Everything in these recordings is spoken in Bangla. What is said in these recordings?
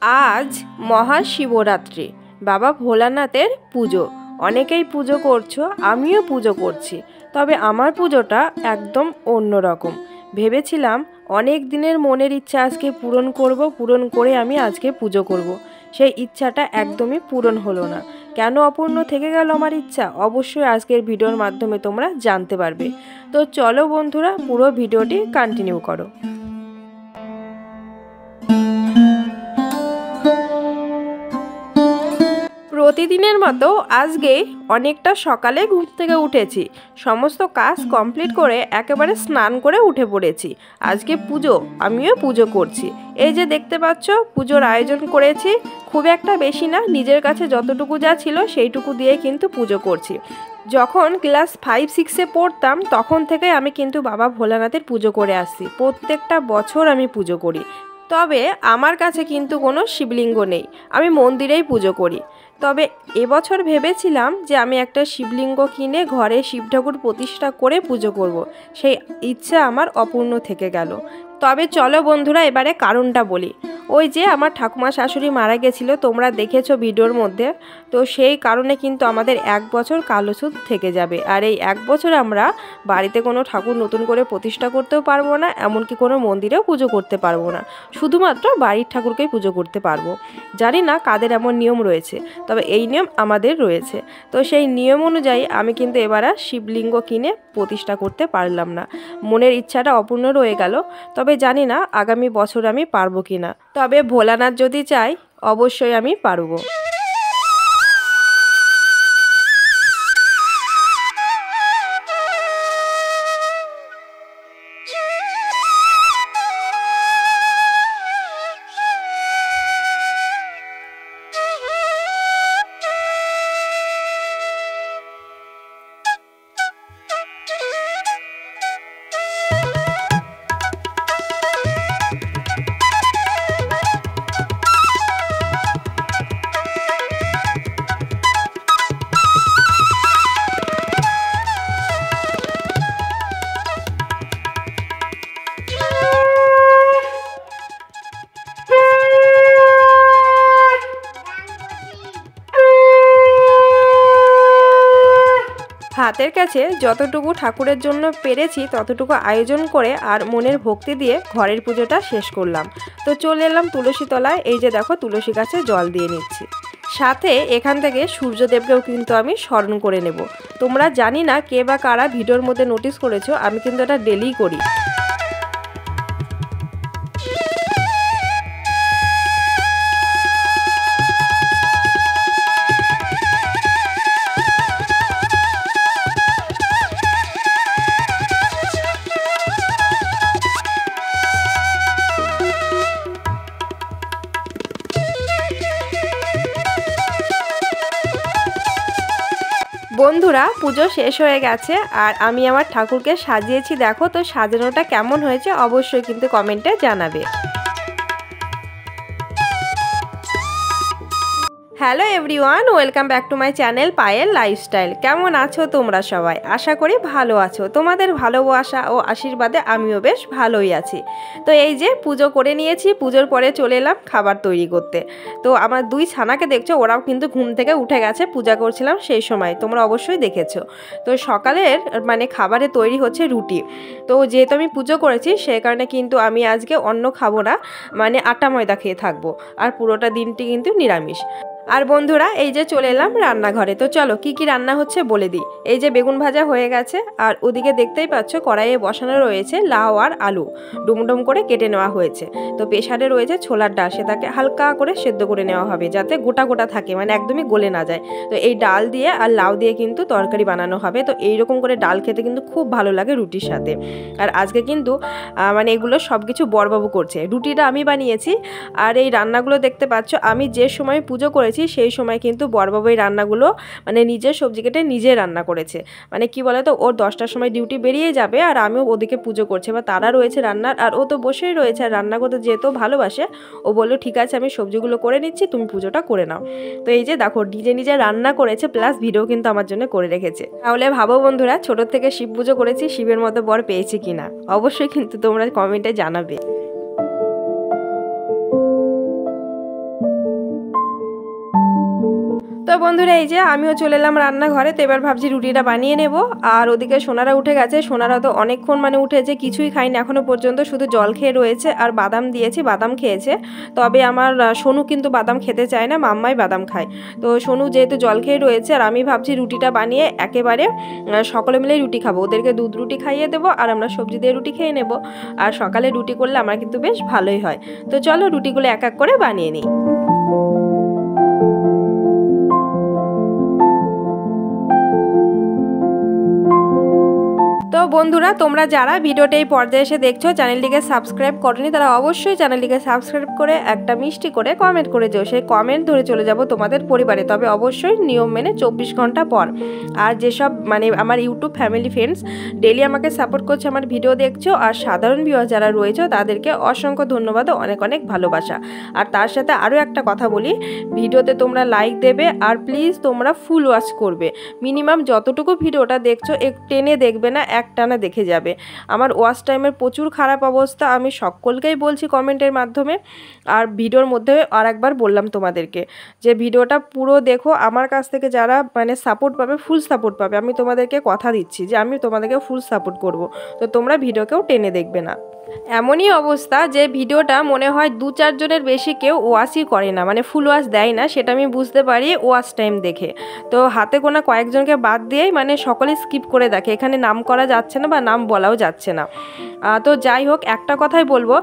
আজ মহাশিবরাত্রি, বাবা ভোলানাথের পুজো। অনেকেই পুজো করছো, আমিও পুজো করছি। তবে আমার পুজোটা একদম অন্যরকম। ভেবেছিলাম অনেক দিনের মনের ইচ্ছা আজকে পূরণ করে আমি আজকে পুজো করব। সেই ইচ্ছাটা একদমই পূরণ হলো না। কেন অপূর্ণ থেকে গেল আমার ইচ্ছা, অবশ্যই আজকের ভিডিওর মাধ্যমে তোমরা জানতে পারবে। তো চলো বন্ধুরা, পুরো ভিডিওটি কন্টিনিউ করো। প্রতিদিনের মতো আজকে অনেকটা সকালে ঘুম থেকে উঠেছি, সমস্ত কাজ কমপ্লিট করে একেবারে স্নান করে উঠে পড়েছি। আজকে পুজো, আমিও পুজো করছি। এই যে দেখতে পাচ্ছ, পুজোর আয়োজন করেছি। খুব একটা বেশি না, নিজের কাছে যতটুকু যা ছিল সেইটুকু দিয়ে কিন্তু পুজো করছি। যখন ক্লাস 5-6-এ পড়তাম তখন থেকে আমি কিন্তু বাবা ভোলানাথের পুজো করে আসছি। প্রত্যেকটা বছর আমি পুজো করি। তবে আমার কাছে কিন্তু কোনো শিবলিঙ্গ নেই, আমি মন্দিরেই পুজো করি। তবে এবছর ভেবেছিলাম যে আমি একটা শিবলিঙ্গ কিনে ঘরে শিব ঠাকুর প্রতিষ্ঠা করে পুজো করব। সেই ইচ্ছা আমার অপূর্ণ থেকে গেল। তবে চলো বন্ধুরা, এবারে কারণটা বলি। ওই যে আমার ঠাকুমা শাশুড়ি মারা গেছিলো, তোমরা দেখেছো ভিডিওর মধ্যে। তো সেই কারণে কিন্তু আমাদের 1 বছর কালসুদ থেকে যাবে। আর এই 1 বছর আমরা বাড়িতে কোনো ঠাকুর নতুন করে প্রতিষ্ঠা করতেও পারবো না, এমনকি কোনো মন্দিরেও পুজো করতে পারবো না। শুধুমাত্র বাড়ির ঠাকুরকেই পুজো করতে পারবো। জানি না কাদের এমন নিয়ম রয়েছে, তবে এই নিয়ম আমাদের রয়েছে। তো সেই নিয়ম অনুযায়ী আমি কিন্তু এবার আর শিবলিঙ্গ কিনে প্রতিষ্ঠা করতে পারলাম না। মনের ইচ্ছাটা অপূর্ণ রয়ে গেল। তবে জানি না আগামী বছর আমি পারবো কি না। তবে ভোলানাথ যদি চাই, অবশ্যই আমি পারবো। হাতের কাছে যতটুকু ঠাকুরের জন্য পেরেছি ততটুকু আয়োজন করে আর মনের ভক্তি দিয়ে ঘরের পুজোটা শেষ করলাম। তো চলে এলাম তুলসী তলায়। এই যে দেখো, তুলসী গাছে জল দিয়ে নিচ্ছি। সাথে এখান থেকে সূর্যদেবকেও কিন্তু আমি স্মরণ করে নেব। তোমরা জানি না কে বা কারা ভিডিওর মধ্যে নোটিস করেছো, আমি কিন্তু এটা ডেলি করি। বন্ধুরা, পুজো শেষ হয়ে গেছে আর আমি আমার ঠাকুরকে সাজিয়েছি। দেখো তো সাজানোটা কেমন হয়েছে, অবশ্যই কিন্তু কমেন্টে জানাবে। Hello everyone, welcome back to my channel Payel lifestyle. কেমন আছো তোমরা সবাই? আশা করি ভালো আছো। তোমাদের ভালোবাসা ও আশীর্বাদে আমিও বেশ ভালোই আছি। তো এই যে পুজো করে নিয়েছি, পুজোর পরে চলে এলাম খাবার তৈরি করতে। তো আমার 2 ছানাকে দেখছো, ওরাও কিন্তু ঘুম থেকে উঠে গেছে। পূজা করছিলাম সেই সময়, তোমরা অবশ্যই দেখেছো। তো সকালের খাবারে তৈরি হচ্ছে রুটি। তো যেহেতু আমি পুজো করেছি সেই কারণে কিন্তু আমি আজকে অন্ন খাবো না, আটা ময়দা খেয়ে থাকবো। আর পুরোটা দিনটি কিন্তু নিরামিষ। আর বন্ধুরা, এই যে চলে এলাম রান্নাঘরে। তো চলো কি কি রান্না হচ্ছে বলে দিই। এই যে বেগুন ভাজা হয়ে গেছে, আর ওদিকে দেখতেই পাচ্ছ কড়াইয়ে বসানো রয়েছে লাউ আর আলু, ডুমডুম করে কেটে নেওয়া হয়েছে। তো প্রেসারে রয়েছে ছোলার ডাল, সেটাকে হালকা করে সেদ্ধ করে নেওয়া হবে যাতে গোটা গোটা থাকে, একদমই গলে না যায়। তো এই ডাল দিয়ে আর লাউ দিয়ে কিন্তু তরকারি বানানো হবে। তো এইরকম করে ডাল খেতে কিন্তু খুব ভালো লাগে রুটির সাথে। আর আজকে কিন্তু এগুলো সব কিছু বড়বাবু করছে, রুটিটা আমি বানিয়েছি। আর এই রান্নাগুলো দেখতে পাচ্ছ আমি যে সময় পুজো করেছি সেই সময় কিন্তু বড়বাবু এই রান্নাগুলো নিজের সবজি কেটে নিজে রান্না করেছে। কি বলে তো, ওর 10টার সময় ডিউটি বেরিয়ে যাবে আর আমিও ওদিকে পুজো করছি, বা তারা রয়েছে রান্নার, আর ও তো বসেই রয়েছে। আর রান্না করতে যেহেতু ভালোবাসে, ও বললো ঠিক আছে আমি সবজিগুলো করে নিচ্ছি, তুমি পুজোটা করে নাও। তো এই যে দেখো, নিজে নিজে রান্না করেছে, প্লাস ভিডিও কিন্তু আমার জন্য করে রেখেছে। তাহলে ভাবো বন্ধুরা, ছোট থেকে শিব পুজো করেছি, শিবের মতো বর পেয়েছি কিনা অবশ্যই কিন্তু তোমরা কমেন্টে জানাবে। তো বন্ধুরা এই যে আমিও চলে এলাম রান্নাঘরে। তো এবার ভাবছি রুটিটা বানিয়ে নেব। আর ওদিকে সোনারা উঠে গেছে। সোনারা তো অনেকক্ষণ উঠেছে, কিছুই খায়নি এখনো পর্যন্ত, শুধু জল খেয়ে রয়েছে আর বাদাম দিয়েছি, বাদাম খেয়েছে। তবে আমার সোনু কিন্তু বাদাম খেতে চায় না, মাম্মাই বাদাম খায়। তো সোনু যেহেতু জল খেয়ে রয়েছে আর আমি ভাবছি রুটিটা বানিয়ে একেবারে সকলে মিলেই রুটি খাবো। ওদেরকে দুধ রুটি খাইয়ে দেবো আর আমরা সবজি দিয়ে রুটি খেয়ে নেব। আর সকালে রুটি করলে আমার কিন্তু বেশ ভালোই হয়। তো চলো রুটিগুলো এক এক করে বানিয়ে নিই। তো বন্ধুরা তোমরা যারা ভিডিওটা এই পর্যায়ে এসে দেখছো, চ্যানেলটিকে সাবস্ক্রাইব করনি, তারা অবশ্যই চ্যানেলটিকে সাবস্ক্রাইব করে একটা মিষ্টি করে কমেন্ট করে যেও। সেই কমেন্ট ধরে চলে যাব তোমাদের পরিবারে, তবে অবশ্যই নিয়ম মেনে 24 ঘন্টা পর। আর যেসব আমার ইউটিউব ফ্যামিলি ফ্রেন্ডস ডেলি আমাকে সাপোর্ট করছো, আমার ভিডিও দেখছো, আর সাধারণ ভিউয়ার যারা রয়েছে তাদেরকে অসংখ্য ধন্যবাদ, অনেক অনেক ভালোবাসা। আর তার সাথে আরও একটা কথা বলি, ভিডিওতে তোমরা লাইক দেবে আর প্লিজ তোমরা ফুল ওয়াচ করবে। মিনিমাম যতটুকু ভিডিওটা দেখছো টেনে দেখবে না, একটানা দেখে যাবে। আমার ওয়াচ টাইমের প্রচুর খারাপ অবস্থা, আমি সকলকেই বলছি কমেন্টের মাধ্যমে। আর ভিডিওর মধ্যে আর একবার বললাম তোমাদেরকে যে ভিডিওটা পুরো দেখো, আমার কাছ থেকে যারা সাপোর্ট পাবে, ফুল সাপোর্ট পাবে। আমি তোমাদেরকে কথা দিচ্ছি যে আমি তোমাদেরকে ফুল সাপোর্ট করব। তো তোমরা ভিডিওকেও টেনে দেখবে না। এমনই অবস্থা যে ভিডিওটা মনে হয় 2-4 জনের বেশি কেউ ওয়াচই করে না, ফুল ওয়াচ দেয় না, সেটা আমি বুঝতে পারি ওয়াচ টাইম দেখে। তো হাতে গোনা কয়েকজনকে বাদ দিয়েই সকলে স্কিপ করে দেখে, এখানে নাম করা যাচ্ছে না বা নাম বলাও যাচ্ছে না। তো যাই হোক, একটা কথাই বলবো,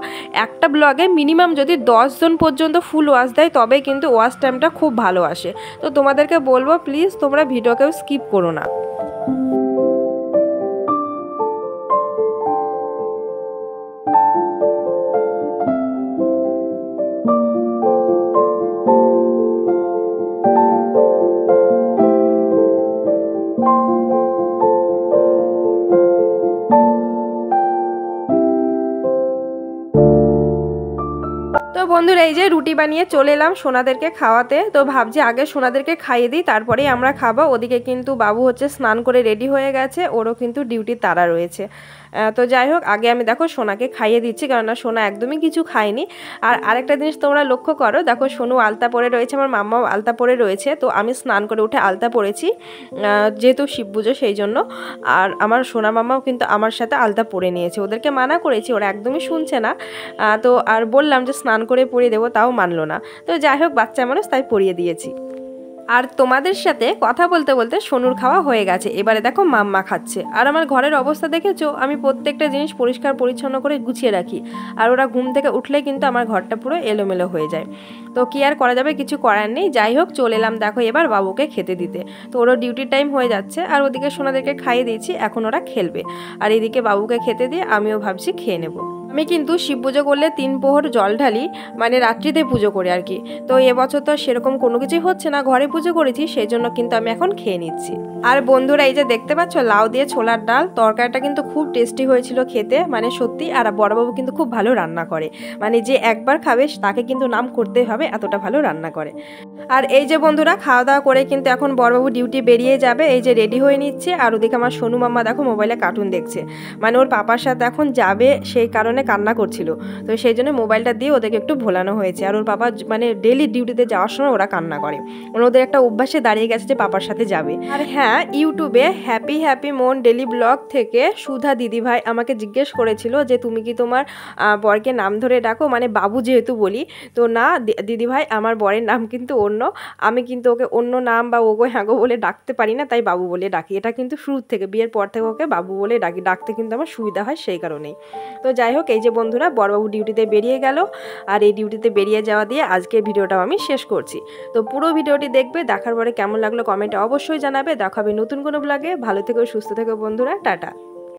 একটা ব্লগে মিনিমাম যদি 10 জন পর্যন্ত ফুল ওয়াচ দেয় তবে কিন্তু ওয়াচ টাইমটা খুব ভালো আসে। তো তোমাদেরকে বলবো প্লিজ তোমরা ভিডিওকেও স্কিপ করো না। তো বন্ধুরা এই যে রুটি বানিয়ে চলে এলাম সোনাদেরকে খাওয়াতে। তো ভাবছি আগে সোনাদেরকে খাইয়ে দিই, তারপরেই আমরা খাবো। ওদিকে কিন্তু বাবু স্নান করে রেডি হয়ে গেছে, ওরও কিন্তু ডিউটির তাড়া রয়েছে। তো যাই হোক, আগে আমি দেখো সোনাকে খাইয়ে দিচ্ছি, কেননা সোনা একদমই কিছু খায়নি। আর আরেকটা জিনিস তোমরা লক্ষ্য করো, দেখো সোনু আলতা পরে রয়েছে, আমার মাম্মাও আলতা পরে রয়েছে। তো আমি স্নান করে উঠে আলতা পরেছি, যেহেতু শিব পুজো সেই জন্য। আর আমার সোনা মাম্মাও কিন্তু আমার সাথে আলতা পরে নিয়েছে। ওদেরকে মানা করেছি, ওরা একদমই শুনছে না। তো আর বললাম যে স্নান করে পরিয়ে দেবো, তাও মানলো না। তো যাই হোক, বাচ্চা মানুষ, তাই পরিয়ে দিয়েছি। আর তোমাদের সাথে কথা বলতে বলতে সোনুর খাওয়া হয়ে গেছে। এবারে দেখো মাম্মা খাচ্ছে। আর আমার ঘরের অবস্থা দেখেছো, আমি প্রত্যেকটা জিনিস পরিষ্কার পরিচ্ছন্ন করে গুছিয়ে রাখি। আর ওরা ঘুম থেকে উঠলে কিন্তু আমার ঘরটা পুরো এলোমেলো হয়ে যায়। তো কি আর করা যাবে, কিছু করার নেই। যাই হোক, চলে এলাম দেখো এবার বাবুকে খেতে দিতে। তো ওরও ডিউটির টাইম হয়ে যাচ্ছে, আর ওদিকে সোনাদেরকে খাইয়ে দিয়েছি, এখন ওরা খেলবে। আর এদিকে বাবুকে খেতে দিয়ে আমিও ভাবছি খেয়ে নেবো। আমি কিন্তু শিব পুজো করলে 3 প্রহর জল ঢালি, রাত্রিতে পুজো করি আর কি। তো এবছর তো সেরকম কোনো কিছুই হচ্ছে না, ঘরে পুজো করেছি, সেই জন্য কিন্তু আমি এখন খেয়ে নিচ্ছি। আর বন্ধুরা এই যে দেখতে পাচ্ছ লাউ দিয়ে ছোলার ডাল, তরকারিটা কিন্তু খুব টেস্টি হয়েছিল খেতে, সত্যি। আর বড়বাবু কিন্তু খুব ভালো রান্না করে, যে একবার খাবে তাকে কিন্তু নাম করতেই হবে, এতটা ভালো রান্না করে। আর এই যে বন্ধুরা খাওয়া দাওয়া করে কিন্তু এখন বড়বাবু ডিউটি বেরিয়ে যাবে, এই যে রেডি হয়ে নিচ্ছে। আর ওদিকে আমার সোনু মাম্মা দেখো মোবাইলে কার্টুন দেখছে, ওর পাপার সাথে এখন যাবে, সেই কারণে কান্না করছিল। তো সেই জন্য মোবাইলটা দিয়ে ওদেরকে একটু ভোলানো হয়েছে। আর ওর পাপা ডেলি ডিউটিতে যাওয়ার সময় ওরা কান্না করে, ওদের একটা অভ্যাসে দাঁড়িয়ে গেছে যে পাপার সাথে যাবে। আর হ্যাঁ, ইউটিউবে হ্যাপি হ্যাপি মন ডেলি ব্লগ থেকে সুধা দিদিভাই আমাকে জিজ্ঞেস করেছিল যে তুমি কি তোমার বরকে নাম ধরে ডাকো, বাবু যেহেতু বলি। তো না দিদিভাই, আমার বরের নাম কিন্তু অন্য, আমি কিন্তু ওকে অন্য নাম বা ওগো হ্যাগো বলে ডাকতে পারি না, তাই বাবু বলে ডাকি। এটা কিন্তু শুরু থেকে, বিয়ের পর থেকে ওকে বাবু বলে ডাকি, ডাকতে কিন্তু আমার সুবিধা হয় সেই কারণেই। তো যাই হোক, এই যে বন্ধুরা বড়বাবু ডিউটিতে বেরিয়ে গেল। আর এই ডিউটিতে বেরিয়ে যাওয়া দিয়ে আজকের ভিডিওটাও আমি শেষ করছি। তো পুরো ভিডিওটি দেখবে, দেখার পরে কেমন লাগলো কমেন্টে অবশ্যই জানাবে। দেখাবে নতুন কোনো ব্লগে। ভালো থেকো, সুস্থ থেকো বন্ধুরা, টাটা।